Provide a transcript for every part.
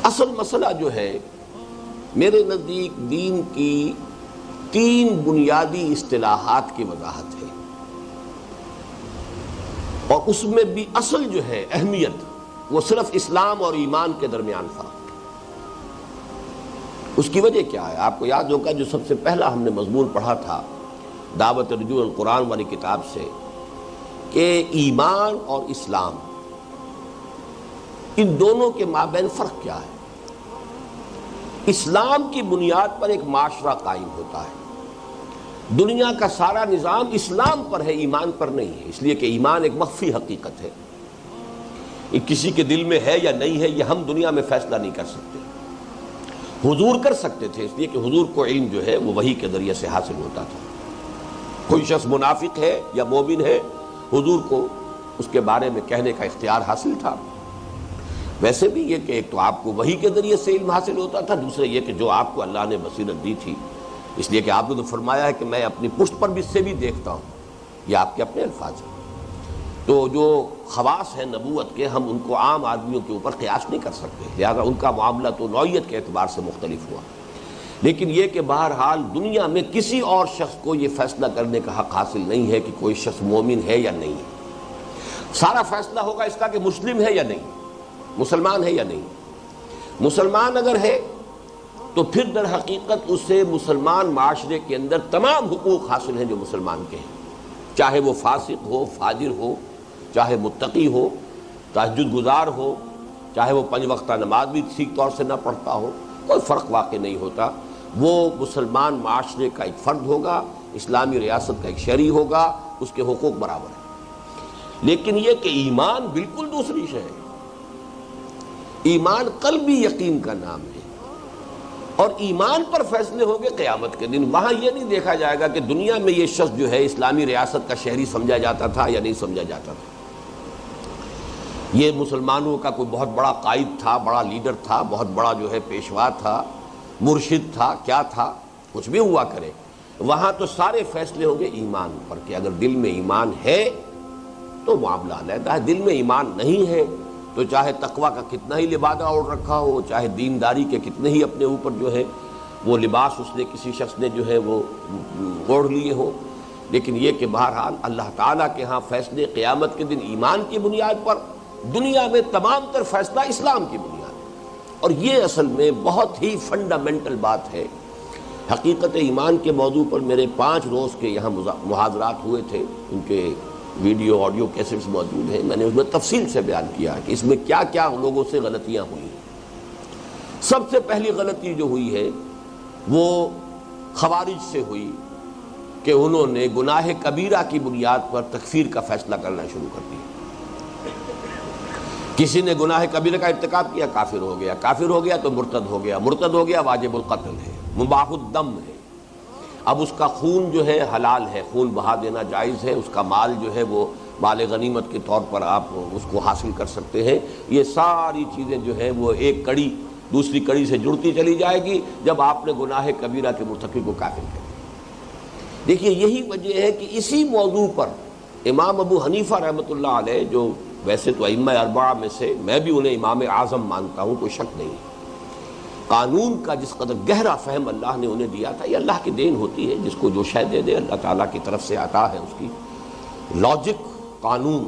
اصل مسئلہ جو ہے میرے نزدیک دین کی 3 بنیادی اصطلاحات کی وضاحت ہے، اور اس میں بھی اصل جو ہے اہمیت وہ صرف اسلام اور ایمان کے درمیان فرق۔ اس کی وجہ کیا ہے؟ آپ کو یاد ہوگا جو سب سے پہلا ہم نے مضمون پڑھا تھا دعوت رجوع القرآن والی کتاب سے، کہ ایمان اور اسلام ان دونوں کے مابین فرق کیا ہے۔ اسلام کی بنیاد پر ایک معاشرہ قائم ہوتا ہے، دنیا کا سارا نظام اسلام پر ہے، ایمان پر نہیں ہے، اس لیے کہ ایمان ایک مخفی حقیقت ہے، یہ کسی کے دل میں ہے یا نہیں ہے یہ ہم دنیا میں فیصلہ نہیں کر سکتے۔ حضور کر سکتے تھے، اس لیے کہ حضور کو علم جو ہے وہ وحی کے ذریعے سے حاصل ہوتا تھا۔ کوئی شخص منافق ہے یا مومن ہے، حضور کو اس کے بارے میں کہنے کا اختیار حاصل تھا۔ ویسے بھی یہ کہ ایک تو آپ کو وحی کے ذریعے سے علم حاصل ہوتا تھا، دوسرے یہ کہ جو آپ کو اللہ نے بصیرت دی تھی، اس لیے کہ آپ نے تو فرمایا ہے کہ میں اپنی پشت پر بھی سے بھی دیکھتا ہوں، یہ آپ کے اپنے الفاظ ہیں۔ تو جو خواص ہیں نبوت کے ہم ان کو عام آدمیوں کے اوپر قیاس نہیں کر سکتے، لہذا ان کا معاملہ تو نوعیت کے اعتبار سے مختلف ہوا۔ لیکن یہ کہ بہرحال دنیا میں کسی اور شخص کو یہ فیصلہ کرنے کا حق حاصل نہیں ہے کہ کوئی شخص مومن ہے یا نہیں ہے۔ سارا فیصلہ ہوگا اس کا کہ مسلم ہے یا نہیں، مسلمان ہے یا نہیں۔ مسلمان اگر ہے تو پھر در حقیقت اسے مسلمان معاشرے کے اندر تمام حقوق حاصل ہیں جو مسلمان کے ہیں، چاہے وہ فاسق ہو، فاجر ہو، چاہے متقی ہو، تہجد گزار ہو، چاہے وہ 5 وقتہ نماز بھی ٹھیک طور سے نہ پڑھتا ہو، کوئی فرق واقع نہیں ہوتا، وہ مسلمان معاشرے کا ایک فرد ہوگا، اسلامی ریاست کا ایک شہری ہوگا، اس کے حقوق برابر ہیں۔ لیکن یہ کہ ایمان بالکل دوسری شے ہے۔ ایمان قلبی یقین کا نام ہے، اور ایمان پر فیصلے ہوں گے قیامت کے دن۔ وہاں یہ نہیں دیکھا جائے گا کہ دنیا میں یہ شخص جو ہے اسلامی ریاست کا شہری سمجھا جاتا تھا یا نہیں سمجھا جاتا تھا، یہ مسلمانوں کا کوئی بہت بڑا قائد تھا، بڑا لیڈر تھا، بہت بڑا جو ہے پیشوا تھا، مرشد تھا، کیا تھا، کچھ بھی ہوا کرے، وہاں تو سارے فیصلے ہوں گے ایمان پر، کہ اگر دل میں ایمان ہے تو معاملہ علیحدہ ہے، دل میں ایمان نہیں ہے تو چاہے تقویٰ کا کتنا ہی لبادہ اوڑھ رکھا ہو، چاہے دینداری کے کتنے ہی اپنے اوپر جو ہے وہ لباس اس نے کسی شخص نے جو ہے وہ اوڑھ لیے ہو، لیکن یہ کہ بہرحال اللہ تعالیٰ کے ہاں فیصلے قیامت کے دن ایمان کی بنیاد پر، دنیا میں تمام تر فیصلہ اسلام کی بنیاد پر۔ اور یہ اصل میں بہت ہی فنڈامنٹل بات ہے۔ حقیقت ایمان کے موضوع پر میرے 5 روز کے یہاں محاضرات ہوئے تھے، ان کے ویڈیو آڈیو کیسٹس موجود ہیں، میں نے اس میں تفصیل سے بیان کیا کہ اس میں کیا کیا لوگوں سے غلطیاں ہوئی۔ سب سے پہلی غلطی جو ہوئی ہے وہ خوارج سے ہوئی کہ انہوں نے گناہ کبیرہ کی بنیاد پر تکفیر کا فیصلہ کرنا شروع کر دیا۔ کسی نے گناہ کبیرہ کا ارتکاب کیا، کافر ہو گیا، کافر ہو گیا تو مرتد ہو گیا، مرتد ہو گیا واجب القتل ہے، مباح الدم ہے، اب اس کا خون جو ہے حلال ہے، خون بہا دینا جائز ہے، اس کا مال جو ہے وہ مال غنیمت کے طور پر آپ اس کو حاصل کر سکتے ہیں۔ یہ ساری چیزیں جو ہیں وہ ایک کڑی دوسری کڑی سے جڑتی چلی جائے گی جب آپ نے گناہ کبیرہ کے مرتکب کو کافر کر دیا۔ دیکھیے یہی وجہ ہے کہ اسی موضوع پر امام ابو حنیفہ رحمۃ اللہ علیہ، جو ویسے تو ائمہ 4 میں سے میں بھی انہیں امام اعظم مانتا ہوں، کوئی شک نہیں، قانون کا جس قدر گہرا فہم اللہ نے انہیں دیا تھا، یہ اللہ کی دین ہوتی ہے، جس کو جو شے دے دے اللہ تعالیٰ کی طرف سے عطا ہے، اس کی لاجک، قانون،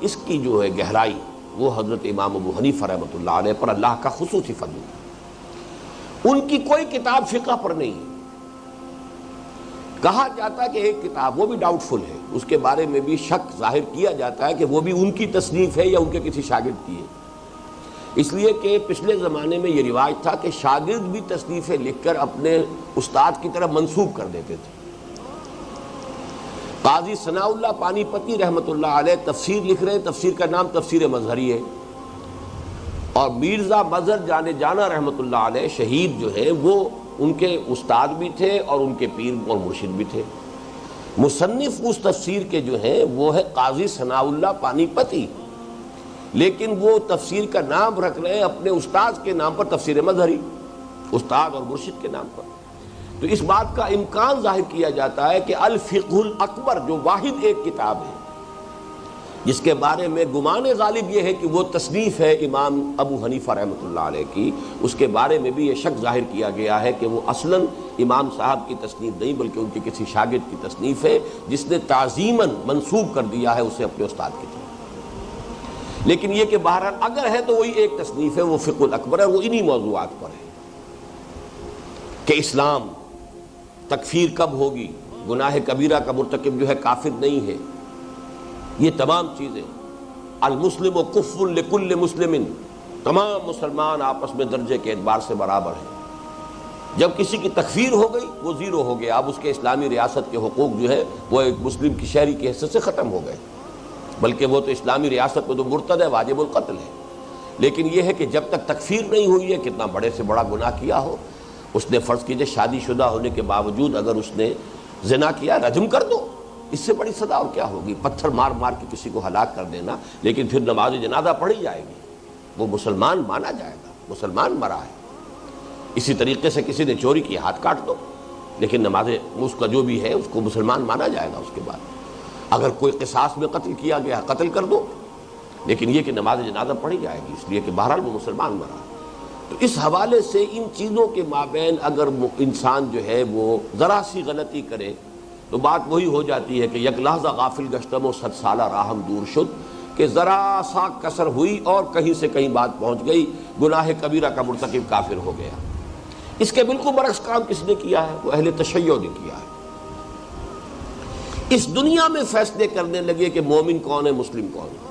اس کی جو ہے گہرائی، وہ حضرت امام ابو حنیفہ رحمۃ اللہ علیہ پر اللہ کا خصوصی فضل ہے۔ ان کی کوئی کتاب فقہ پر نہیں ہے۔ کہا جاتا ہے کہ ایک کتاب، وہ بھی ڈاؤٹ فل ہے، اس کے بارے میں بھی شک ظاہر کیا جاتا ہے کہ وہ بھی ان کی تصنیف ہے یا ان کے کسی شاگرد کی ہے، اس لیے کہ پچھلے زمانے میں یہ رواج تھا کہ شاگرد بھی تصنیفیں لکھ کر اپنے استاد کی طرف منسوب کر دیتے تھے۔ قاضی ثناء اللہ پانی پتی رحمۃ اللہ علیہ تفسیر لکھ رہے ہیں، تفسیر کا نام تفسیر مظہری ہے، اور مرزا مظہر جانے جانا رحمۃ اللہ علیہ شہید جو ہے وہ ان کے استاد بھی تھے اور ان کے پیر اور مرشد بھی تھے۔ مصنف اس تفسیر کے جو ہیں وہ ہے قاضی ثناء اللہ پانی پتی، لیکن وہ تفسیر کا نام رکھ رہے ہیں اپنے استاد کے نام پر، تفسیر مظہری، استاد اور مرشد کے نام پر۔ تو اس بات کا امکان ظاہر کیا جاتا ہے کہ الفقہ الاکبر جو واحد ایک کتاب ہے، جس کے بارے میں گمان غالب یہ ہے کہ وہ تصنیف ہے امام ابو حنیفہ رحمۃ اللہ علیہ کی، اس کے بارے میں بھی یہ شک ظاہر کیا گیا ہے کہ وہ اصلاً امام صاحب کی تصنیف نہیں بلکہ ان کے کسی شاگرد کی تصنیف ہے جس نے تعظیماً منسوب کر دیا ہے اسے اپنے استاد کی طرف۔ لیکن یہ کہ بہرحال اگر ہے تو وہی ایک تصنیف ہے، وہ فقہ الاکبر ہے، وہ انہی موضوعات پر ہے کہ اسلام تکفیر کب ہوگی، گناہ کبیرہ کا مرتکب جو ہے کافر نہیں ہے، یہ تمام چیزیں۔ المسلم و کف لکل مسلم، تمام مسلمان آپس میں درجے کے اعتبار سے برابر ہیں۔ جب کسی کی تکفیر ہو گئی وہ زیرو ہو گیا، اب اس کے اسلامی ریاست کے حقوق جو ہے وہ ایک مسلم کی شہری کی حیثیت سے ختم ہو گئے، بلکہ وہ تو اسلامی ریاست میں تو مرتد ہے، واجب القتل ہے۔ لیکن یہ ہے کہ جب تک تکفیر نہیں ہوئی ہے، کتنا بڑے سے بڑا گناہ کیا ہو، اس نے فرض کیجئے شادی شدہ ہونے کے باوجود اگر اس نے زنا کیا، رجم کر دو، اس سے بڑی سزا اور کیا ہوگی؟ پتھر مار مار کے کسی کو ہلاک کر دینا، لیکن پھر نماز جنازہ پڑھی جائے گی، وہ مسلمان مانا جائے گا، مسلمان مرا ہے۔ اسی طریقے سے کسی نے چوری کی، ہاتھ کاٹ دو، لیکن نماز اس کا جو بھی ہے اس کو مسلمان مانا جائے گا۔ اس کے بعد اگر کوئی قصاص میں قتل کیا گیا، قتل کر دو، لیکن یہ کہ نماز جنازہ پڑھی جائے گی، اس لیے کہ بہرحال وہ مسلمان مرا۔ تو اس حوالے سے ان چیزوں کے مابین اگر انسان جو ہے وہ ذرا سی غلطی کرے تو بات وہی ہو جاتی ہے کہ یک لحظہ غافل گشتم و 100 سالہ راہم دور شد، کہ ذرا سا کسر ہوئی اور کہیں سے کہیں بات پہنچ گئی، گناہ کبیرہ کا مرتکب کافر ہو گیا۔ اس کے بالکل برعکس کام کس نے کیا ہے؟ وہ اہل تشیع نے کیا ہے۔ اس دنیا میں فیصلے کرنے لگے کہ مومن کون ہے، مسلم کون ہے،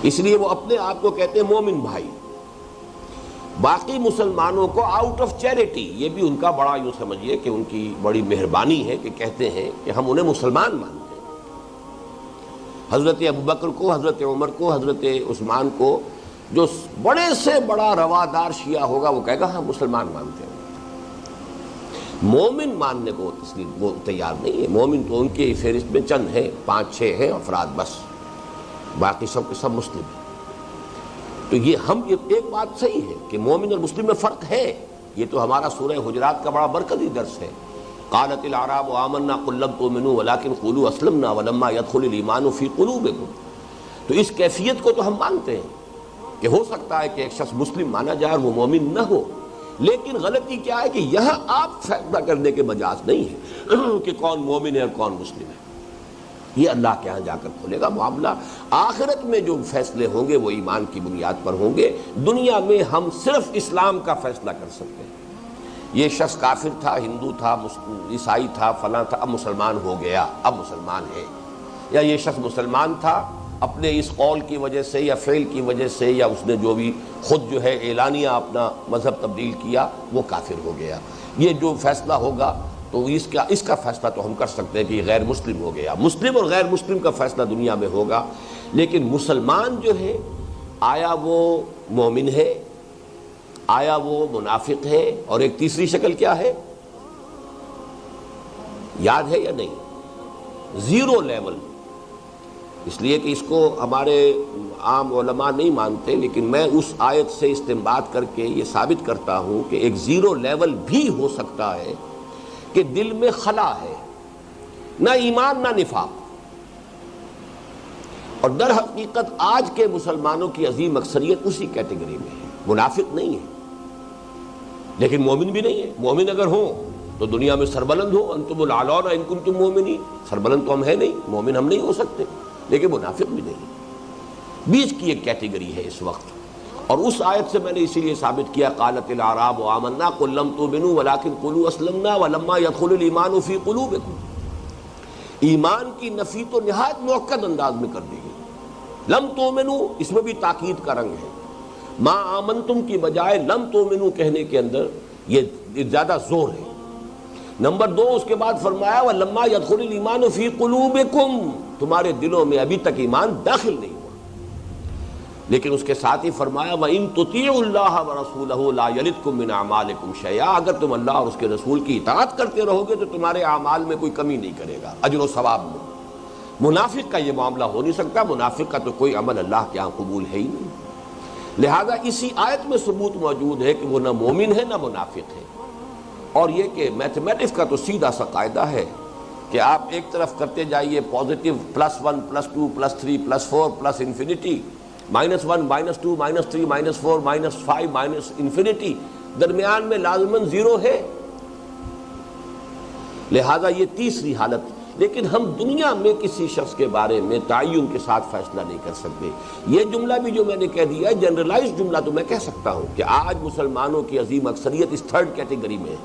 اس لیے وہ اپنے آپ کو کہتے ہیں مومن بھائی۔ باقی مسلمانوں کو آؤٹ آف چیریٹی، یہ بھی ان کا بڑا یوں سمجھیے کہ ان کی بڑی مہربانی ہے کہ کہتے ہیں کہ ہم انہیں مسلمان مانتے ہیں۔ حضرت ابوبکر کو، حضرت عمر کو، حضرت عثمان کو، جو بڑے سے بڑا روادار شیعہ ہوگا وہ کہے گا ہم مسلمان مانتے ہیں۔ مومن ماننے کو وہ تیار نہیں ہے۔ مومن تو ان کے فہرست میں چند ہیں، 5-6 ہیں افراد بس، باقی سب کے سب مسلم ہیں۔ تو یہ ایک بات صحیح ہے کہ مومن اور مسلم میں فرق ہے، یہ تو ہمارا سورہ حجرات کا بڑا برکتی درس ہے۔ قالت الاعراب آمنا قل لم تؤمنوا ولكن قولوا اسلمنا ولما يدخل الايمان في قلوبكم۔ تو اس کیفیت کو تو ہم مانتے ہیں کہ ہو سکتا ہے کہ ایک شخص مسلم مانا جائے اور وہ مومن نہ ہو، لیکن غلطی کیا ہے کہ یہاں آپ فیصلہ کرنے کے مجاز نہیں ہے کہ کون مومن ہے اور کون مسلم ہے۔ یہ اللہ کے ہاں جا کر کھولے گا معاملہ۔ آخرت میں جو فیصلے ہوں گے وہ ایمان کی بنیاد پر ہوں گے، دنیا میں ہم صرف اسلام کا فیصلہ کر سکتے ہیں۔ یہ شخص کافر تھا، ہندو تھا، عیسائی تھا، فلاں تھا، اب مسلمان ہو گیا، اب مسلمان ہے، یا یہ شخص مسلمان تھا اپنے اس قول کی وجہ سے یا فعل کی وجہ سے، یا اس نے جو بھی خود جو ہے اعلانیہ اپنا مذہب تبدیل کیا، وہ کافر ہو گیا۔ یہ جو فیصلہ ہوگا تو اس کا فیصلہ تو ہم کر سکتے ہیں کہ یہ غیر مسلم ہو گیا۔ مسلم اور غیر مسلم کا فیصلہ دنیا میں ہوگا، لیکن مسلمان جو ہے آیا وہ مومن ہے، آیا وہ منافق ہے، اور ایک تیسری شکل کیا ہے یاد ہے یا نہیں؟ Zero level. اس لیے کہ اس کو ہمارے عام علماء نہیں مانتے، لیکن میں اس آیت سے استنباط کر کے یہ ثابت کرتا ہوں کہ ایک زیرو لیول بھی ہو سکتا ہے کہ دل میں خلا ہے، نہ ایمان نہ نفاق، اور در حقیقت آج کے مسلمانوں کی عظیم اکثریت اسی کیٹیگری میں ہے، منافق نہیں ہے لیکن مومن بھی نہیں ہے۔ مومن اگر ہوں تو دنیا میں سربلند ہو، انتم الاعلون ان کنتم مومنین، سربلند تو ہم ہیں نہیں، مومن ہم نہیں ہو سکتے، لیکن منافق بھی نہیں، بیچ کی ایک کیٹیگری ہے اس وقت۔ اور اس آیت سے میں نے اسی لیے ثابت کیا قالت الاعراب آمنا قل لم تؤمنوا ولكن قولوا اسلمنا ولما يدخل الايمان في قلوبكم۔ ایمان کی نفی تو نہایت مؤکد انداز میں کر دی گئی۔ لم تؤمنوا اس میں بھی تاکید کا رنگ ہے، ما آمنتم کی بجائے لم تؤمنوا کہنے کے اندر یہ زیادہ زور ہے۔ نمبر 2 اس کے بعد فرمایا ولما يدخل الايمان في قلوبكم، تمہارے دلوں میں ابھی تک ایمان داخل نہیں ہوا، لیکن اس کے ساتھ ہی فرمایا وَإِن تُطِيعُوا اللَّهَ وَرَسُولَهُ لَا يَلِدْكُم مِّنْ أَعْمَالِكُمْ شَيْئًا، اگر تم اللہ اور اس کے رسول کی اطاعت کرتے رہو گے تو تمہارے اعمال میں کوئی کمی نہیں کرے گا، اجر و ثواب میں۔ منافق کا یہ معاملہ ہو نہیں سکتا، منافق کا تو کوئی عمل اللہ کے ہاں قبول ہے ہی نہیں۔ لہذا اسی آیت میں ثبوت موجود ہے کہ وہ نہ مومن ہے نہ منافق ہے۔ اور یہ کہ میتھمیٹکس کا تو سیدھا سا قاعدہ ہے کہ آپ ایک طرف کرتے جائیے پازیٹیو +1 +2 +3 +4 پلس انفینٹی، -1 -2 -3 -4 -5 انفینٹی، درمیان میں لازماً 0 ہے. لہذا یہ تیسری حالت. لیکن ہم دنیا میں کسی شخص کے بارے میں تعین کے ساتھ فیصلہ نہیں کر سکتے. یہ جملہ بھی جو میں نے کہہ دیا ہے جنرلائز جملہ تو میں کہہ سکتا ہوں کہ آج مسلمانوں کی عظیم اکثریت اس 3rd کیٹیگری میں ہے.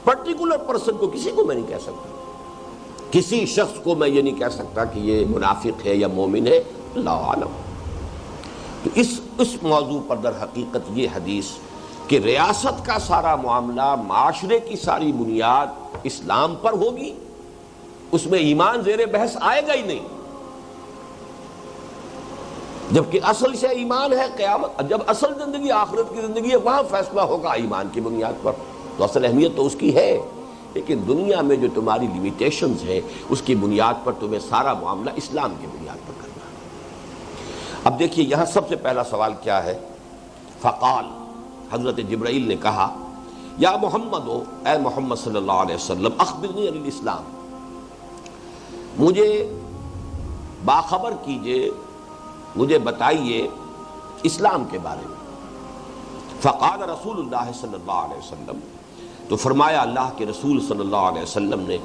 پرٹیکولر پرسن کو کسی کو میں نہیں کہہ سکتا، کسی شخص کو میں یہ نہیں کہہ سکتا کہ یہ منافق ہے یا مومن ہے، اللہ عالم. تو اس موضوع پر در حقیقت یہ حدیث کہ ریاست کا سارا معاملہ، معاشرے کی ساری بنیاد اسلام پر ہوگی، اس میں ایمان زیر بحث آئے گا ہی نہیں. جبکہ اصل شے ایمان ہے. قیامت جب اصل زندگی آخرت کی زندگی ہے وہاں فیصلہ ہوگا ایمان کی بنیاد پر، تو اصل اہمیت تو اس کی ہے. لیکن دنیا میں جو تمہاری لیمیٹیشنز ہیں اس کی بنیاد پر تمہیں سارا معاملہ اسلام کی بنیاد پر کرنا ہے. اب دیکھیے یہاں سب سے پہلا سوال کیا ہے؟ فقال، حضرت جبرائیل نے کہا، یا محمد، اے محمد صلی اللہ علیہ وسلم، اخبرنی عن الاسلام، مجھے باخبر کیجئے، مجھے بتائیے اسلام کے بارے میں. فقال رسول اللہ صلی اللہ علیہ وسلم، تو فرمایا اللہ کے رسول صلی اللہ علیہ وسلم نے،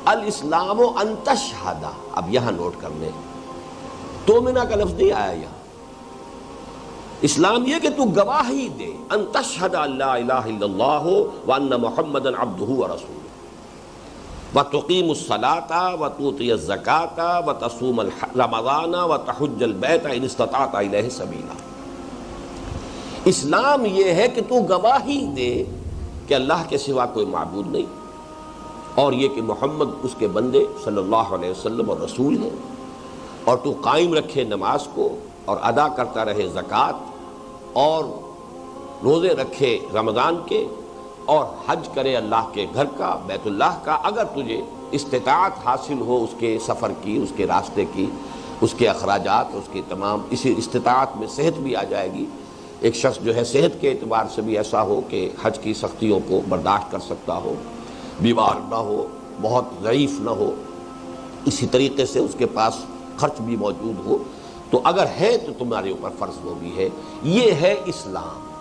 الاسلام ان تشہد. اب یہاں نوٹ کر لیں، تومنا کا لفظ نہیں آیا یہاں. اسلام یہ کہ تو گواہی دے، ان تشہد ان لا الہ الا اللہ وان محمدا عبدہ ورسولہ، وتقیم الصلاۃ وتؤتی الزکاۃ وتصوم رمضان وتحج البیت ان استطعت الیہ سبیلا. اسلام یہ ہے کہ تو گواہی دے کہ اللہ کے سوا کوئی معبود نہیں، اور یہ کہ محمد اس کے بندے صلی اللہ علیہ وسلم اور رسول ہیں، اور تو قائم رکھے نماز کو اور ادا کرتا رہے زکوٰۃ، اور روزے رکھے رمضان کے، اور حج کرے اللہ کے گھر کا، بیت اللہ کا، اگر تجھے استطاعت حاصل ہو اس کے سفر کی، اس کے راستے کی، اس کے اخراجات، اس کے تمام. اسی استطاعت میں صحت بھی آ جائے گی. ایک شخص جو ہے صحت کے اعتبار سے بھی ایسا ہو کہ حج کی سختیوں کو برداشت کر سکتا ہو، بیمار نہ ہو، بہت ضعیف نہ ہو، اسی طریقے سے اس کے پاس خرچ بھی موجود ہو، تو اگر ہے تو تمہارے اوپر فرض وہ بھی ہے. یہ ہے اسلام.